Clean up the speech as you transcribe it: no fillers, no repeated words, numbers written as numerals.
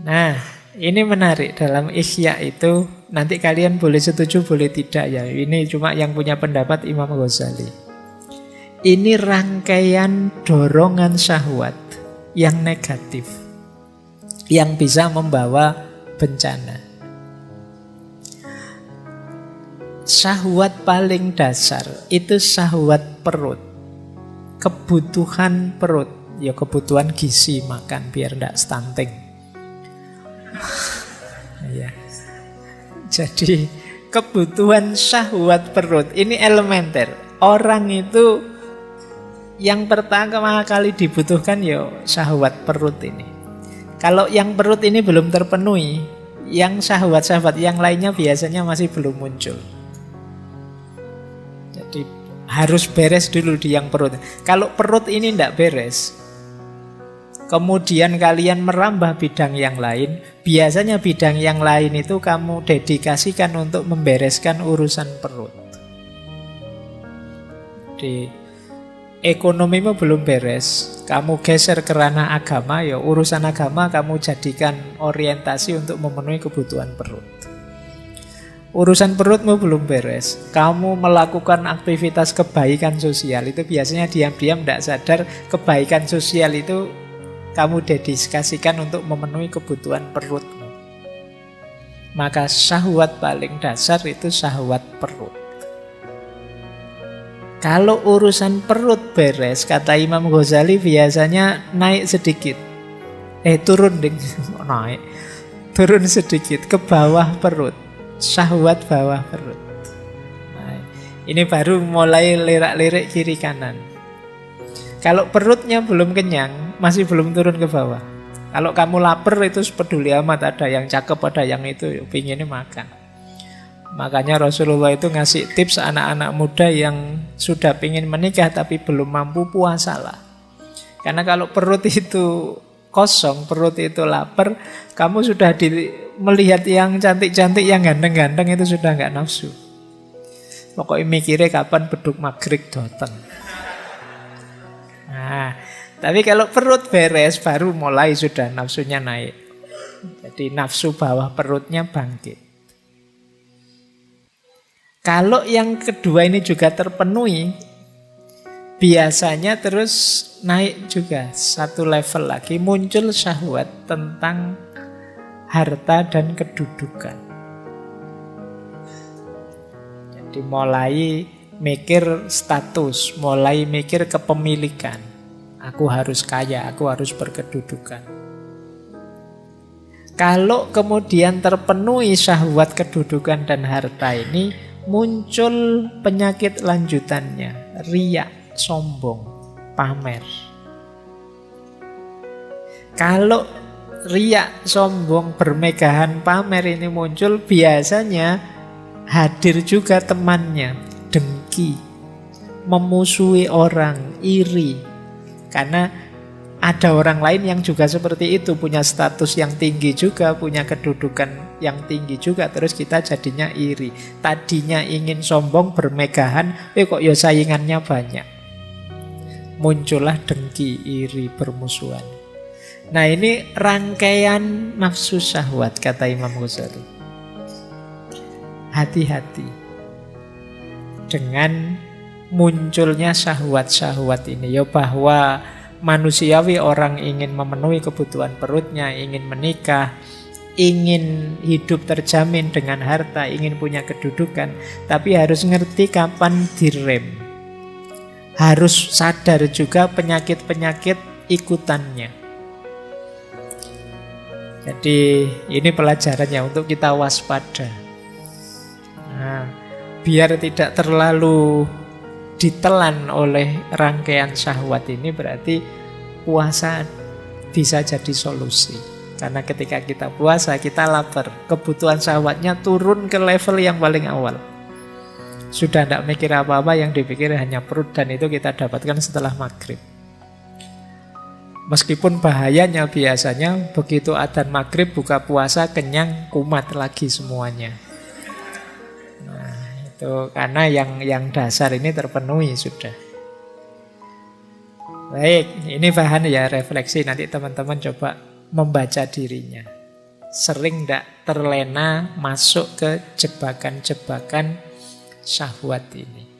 Nah, ini menarik dalam Ihya itu. Nanti kalian boleh setuju, boleh tidak ya. Ini cuma yang punya pendapat Imam Ghazali. Ini rangkaian dorongan syahwat yang negatif, yang bisa membawa bencana. Syahwat paling dasar itu syahwat perut. Kebutuhan perut. Ya kebutuhan gizi, makan biar tidak stunting. Ya. Jadi kebutuhan syahwat perut ini elementer. Orang itu yang pertama kali dibutuhkan ya syahwat perut ini. Kalau yang perut ini belum terpenuhi, yang syahwat-syahwat yang lainnya biasanya masih belum muncul. Jadi harus beres dulu di yang perut. Kalau perut ini tidak beres, kemudian kalian merambah bidang yang lain, biasanya bidang yang lain itu kamu dedikasikan untuk membereskan urusan perut. Di ekonomimu belum beres, kamu geser ke ranah agama, ya urusan agama kamu jadikan orientasi untuk memenuhi kebutuhan perut. Urusan perutmu belum beres, kamu melakukan aktivitas kebaikan sosial, itu biasanya diam-diam tidak sadar kebaikan sosial itu kamu dedikasikan untuk memenuhi kebutuhan perutmu. Maka syahwat paling dasar itu syahwat perut. Kalau urusan perut beres, kata Imam Ghazali biasanya naik sedikit. Turun ding, naik. Turun sedikit ke bawah perut. Syahwat bawah perut. Nah, ini baru mulai lirak-lirik kiri kanan. Kalau perutnya belum kenyang, masih belum turun ke bawah. Kalau kamu lapar itu peduli amat, ada yang cakep, ada yang itu, pinginnya makan. Makanya Rasulullah itu ngasih tips anak-anak muda yang sudah pingin menikah tapi belum mampu, puasalah. Karena kalau perut itu kosong, perut itu lapar, kamu sudah melihat yang cantik-cantik, yang ganteng-ganteng itu sudah nggak nafsu. Pokoknya mikirnya kapan beduk maghrib datang. Nah, tapi kalau perut beres baru mulai sudah nafsunya naik. Jadi nafsu bawah perutnya bangkit. Kalau yang kedua ini juga terpenuhi, biasanya terus naik juga satu level lagi, muncul syahwat tentang harta dan kedudukan. Jadi mulai mikir status, mulai mikir kepemilikan. Aku harus kaya, aku harus berkedudukan. Kalau kemudian terpenuhi syahwat kedudukan dan harta ini, muncul penyakit lanjutannya, riya, sombong, pamer. Kalau riya, sombong, bermegahan, pamer ini muncul, biasanya hadir juga temannya, dengki, memusuhi orang, iri. Karena ada orang lain yang juga seperti itu, punya status yang tinggi juga, punya kedudukan yang tinggi juga, terus kita jadinya iri. Tadinya ingin sombong, bermegahan, kok ya saingannya banyak. Muncullah dengki, iri, permusuhan. Nah, ini rangkaian nafsu syahwat, kata Imam Ghazali. Hati-hati dengan munculnya syahwat-syahwat ini, ya bahwa manusiawi orang ingin memenuhi kebutuhan perutnya, ingin menikah, ingin hidup terjamin dengan harta, ingin punya kedudukan, tapi harus ngerti kapan direm. Harus sadar juga penyakit-penyakit ikutannya. Jadi ini pelajarannya untuk kita waspada. Nah, biar tidak terlalu ditelan oleh rangkaian syahwat ini, berarti puasa bisa jadi solusi. Karena ketika kita puasa, kita lapar, kebutuhan syahwatnya turun ke level yang paling awal. Sudah tidak mikir apa-apa, yang dipikir hanya perut, dan itu kita dapatkan setelah maghrib. Meskipun bahayanya biasanya begitu adzan maghrib buka puasa, kenyang, kumat lagi semuanya. Karena yang dasar ini terpenuhi sudah. Baik, ini bahan ya refleksi. Nanti teman-teman coba membaca dirinya. sering tidak terlena masuk ke jebakan-jebakan syahwat ini.